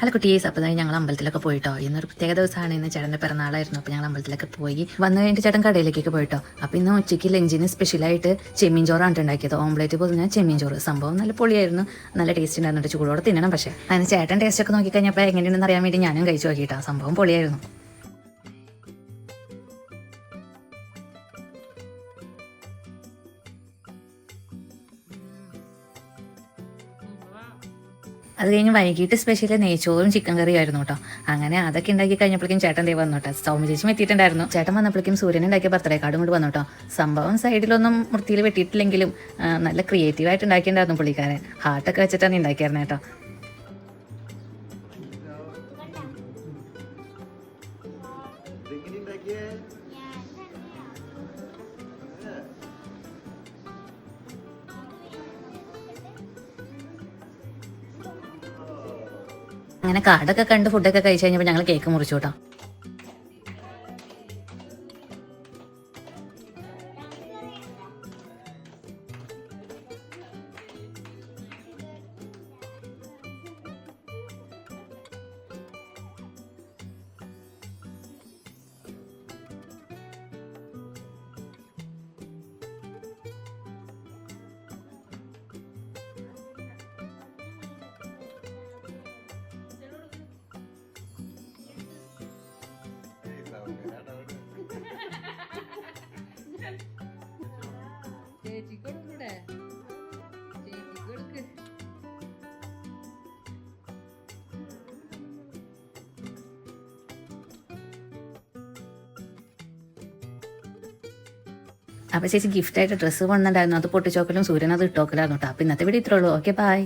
Hello കുട്ടീസ്. അപ്പോൾ ഞങ്ങൾ അമ്പലത്തിലൊക്കെ പോയിട്ടോ. ഇന്നൊരു പ്രത്യേക ദിവസമാണ്. ഇന്ന് ചേട്ടൻ്റെ പിറന്നാളായിരുന്നു. അപ്പോൾ ഞങ്ങൾ അമ്പലത്തിലൊക്കെ പോയി വന്നു കഴിഞ്ഞിട്ട് ചേട്ടൻ കടയിലേക്കൊക്കെ പോയിട്ടോ. അപ്പോൾ ഇന്ന് ഉച്ചയ്ക്ക് ലഞ്ചിന് സ്പെഷ്യലായിട്ട് ചെമ്മീൻ ചോറാണ് ഉണ്ടാക്കിയത്. ഓംപ്ലേറ്റ് പൊതിഞ്ഞ ചെമ്മീൻ ചോറ്. സംഭവം നല്ല പൊളിയായിരുന്നു, നല്ല ടേസ്റ്റ് ഉണ്ടായിരുന്നു. ചൂടോടെ തിന്നണം. പക്ഷേ അതിന് ചേട്ടൻ ടേസ്റ്റ് ഒക്കെ നോക്കിക്കഴിഞ്ഞപ്പോൾ എങ്ങനെയുണ്ടെന്ന് അറിയാൻ വേണ്ടി ഞാനും കഴിച്ചു നോക്കിയിട്ടോ. സംഭവം പൊളിയായിരുന്നു. അത് കഴിഞ്ഞ് വൈകിട്ട് സ്പെഷ്യൽ നെയ്ച്ചോറും ചിക്കൻ കറിയായിരുന്നു കേട്ടോ. അങ്ങനെ അതൊക്കെ ഉണ്ടാക്കി കഴിഞ്ഞപ്പോഴേക്കും ചേട്ടൻ ദേ വന്നു കേട്ടോ. സൗമ്യ ചേച്ചി എത്തിയിട്ടുണ്ടായിരുന്നു. ചേട്ടൻ വന്നപ്പോഴേക്കും സൂര്യൻ ഉണ്ടാക്കിയ ബർത്ത്ഡേ കാർഡും കൂടി വന്നു കേട്ടോ. സംഭവം സൈഡിലൊന്നും വൃത്തിയിൽ വെട്ടിയിട്ടില്ലെങ്കിലും നല്ല ക്രിയേറ്റീവായിട്ട് ഉണ്ടാക്കിയിട്ടുണ്ടായിരുന്നു പുള്ളിക്കാരൻ. ഹാർട്ടൊക്കെ വെച്ചിട്ടാണ് ഉണ്ടാക്കിയായിരുന്നു കേട്ടോ. അങ്ങനെ കാർഡൊക്കെ കണ്ട് ഫുഡൊക്കെ കഴിച്ച് കഴിഞ്ഞപ്പോൾ ഞങ്ങൾ കേക്ക് മുറിച്ചു കേട്ടോ. അപ്പോൾ ചേച്ചി ഗിഫ്റ്റായിട്ട് ഡ്രസ്സ് കൊണ്ടുണ്ടായിരുന്നു. അത് പൊട്ടിച്ചോക്കലും സൂര്യൻ അത് ഇട്ടോക്കലായിരുന്നു കേട്ടോ. അപ്പോൾ ഇന്നത്തെ വീഡിയോ ഇത്രേ ഉള്ളൂ. Okay, by.